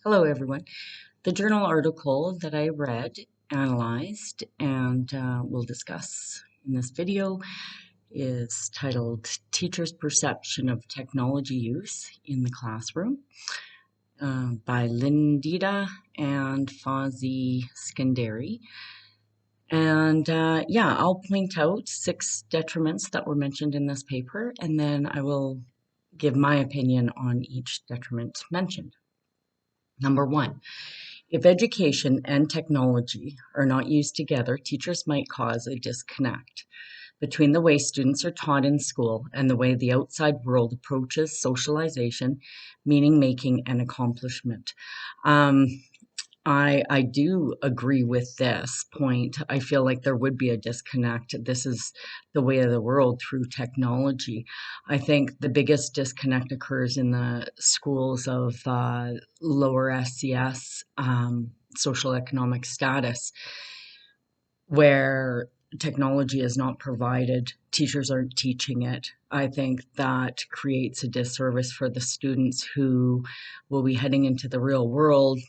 Hello, everyone. The journal article that I read, analyzed, and will discuss in this video is titled Teacher's Perception of Technology Use in the Classroom by Lindita and Fauzia Skenderi. And I'll point out 6 detriments that were mentioned in this paper, and then I will give my opinion on each detriment mentioned. Number 1. If education and technology are not used together, teachers might cause a disconnect between the way students are taught in school and the way the outside world approaches socialization, meaning making, and accomplishment. Um, I do agree with this point. I feel like there would be a disconnect. This is the way of the world through technology. I think the biggest disconnect occurs in the schools of lower SES, social economic status, where technology is not provided, teachers aren't teaching it. I think that creates a disservice for the students who will be heading into the real world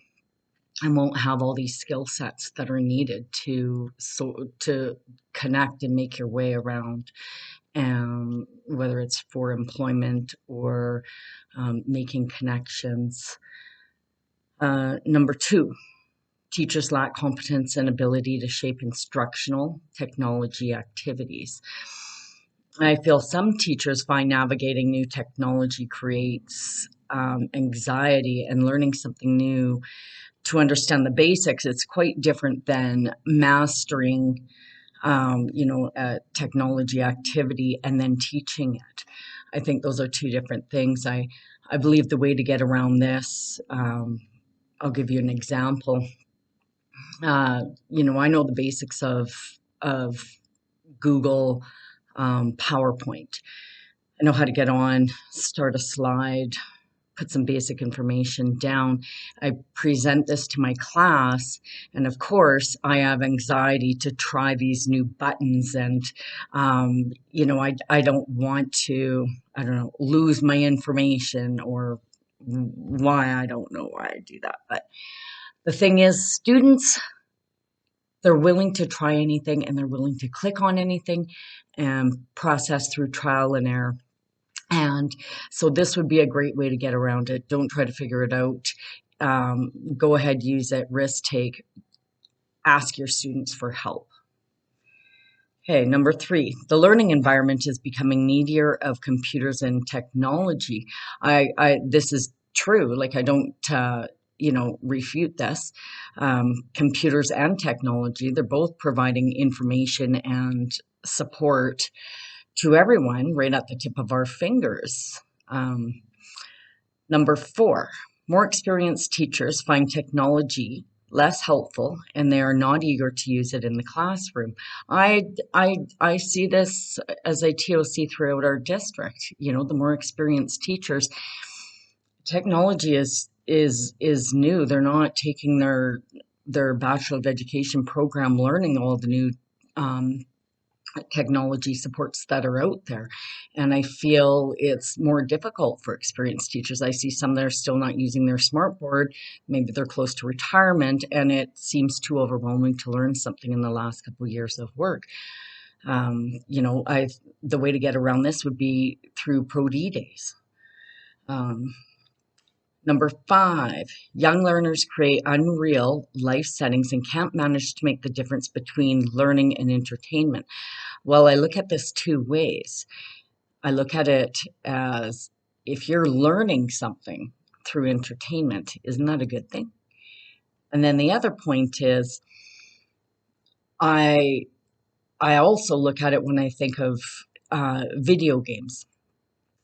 and won't have all these skill sets that are needed to connect and make your way around, whether it's for employment or making connections. Number 2, teachers lack competence and ability to shape instructional technology activities. I feel some teachers find navigating new technology creates anxiety, and learning something new to understand the basics, it's quite different than mastering, a technology activity and then teaching it. I think those are two different things. I believe the way to get around this, I'll give you an example. I know the basics of Google PowerPoint. I know how to get on, start a slide, put some basic information down. I present this to my class, and of course, I have anxiety to try these new buttons, and I don't want to, lose my information, or why, I don't know why I do that. But the thing is, students, they're willing to try anything, and they're willing to click on anything and process through trial and error. And so this would be a great way to get around it. Don't try to figure it out. Go ahead, use it, risk take, ask your students for help. Okay, number 3, the learning environment is becoming needier of computers and technology. This is true. Like, I don't, refute this. Computers and technology, they're both providing information and support to everyone right at the tip of our fingers. Number 4, more experienced teachers find technology less helpful, and they are not eager to use it in the classroom. I see this as a TOC throughout our district. The more experienced teachers, technology is new. They're not taking their Bachelor of Education program learning all the new technology supports that are out there. And I feel it's more difficult for experienced teachers. I see some that are still not using their smartboard. Maybe they're close to retirement, and it seems too overwhelming to learn something in the last couple of years of work. The way to get around this would be through Pro D days. Number 5, young learners create unreal life settings and can't manage to make the difference between learning and entertainment. Well, I look at this 2 ways. I look at it as, if you're learning something through entertainment, isn't that a good thing? And then the other point is, I also look at it when I think of video games.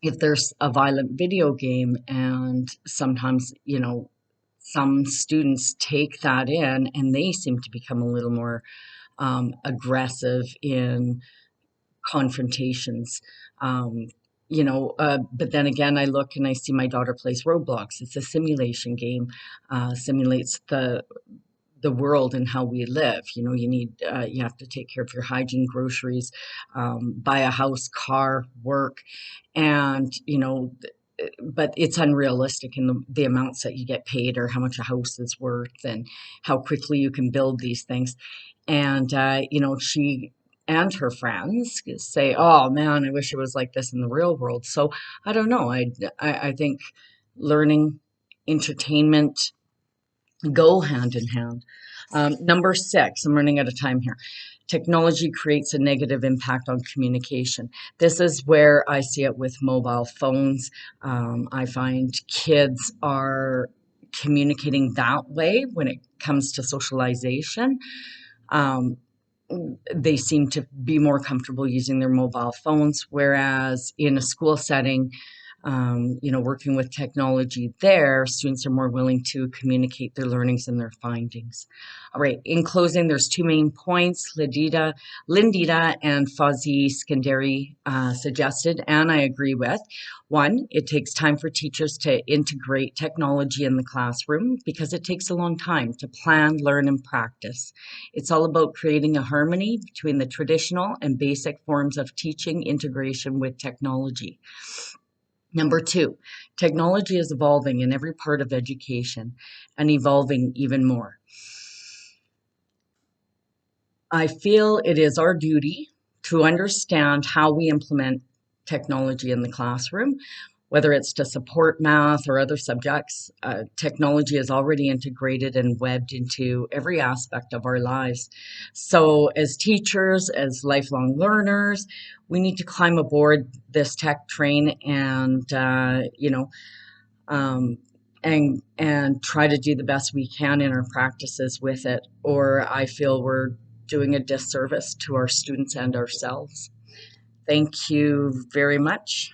If there's a violent video game, and sometimes, some students take that in and they seem to become a little more aggressive in confrontations. But then again, I look and I see my daughter plays Roblox. It's a simulation game, simulates the world and how we live. You have to take care of your hygiene, groceries, buy a house, car, work, and but it's unrealistic in the amounts that you get paid or how much a house is worth and how quickly you can build these things. And, she and her friends say, oh man, I wish it was like this in the real world. So I don't know. I think learning, entertainment go hand in hand. Number 6, I'm running out of time here. Technology creates a negative impact on communication. This is where I see it with mobile phones. I find kids are communicating that way when it comes to socialization. Um, they seem to be more comfortable using their mobile phones, whereas in a school setting, working with technology there, students are more willing to communicate their learnings and their findings. All right, in closing, there's 2 main points Lindita and Fauzia Skenderi suggested, and I agree with. One, it takes time for teachers to integrate technology in the classroom because it takes a long time to plan, learn, and practice. It's all about creating a harmony between the traditional and basic forms of teaching integration with technology. Number 2, technology is evolving in every part of education and evolving even more. I feel it is our duty to understand how we implement technology in the classroom, whether it's to support math or other subjects. Technology is already integrated and webbed into every aspect of our lives. So, as teachers, as lifelong learners, we need to climb aboard this tech train and, um, and try to do the best we can in our practices with it, or I feel we're doing a disservice to our students and ourselves. Thank you very much.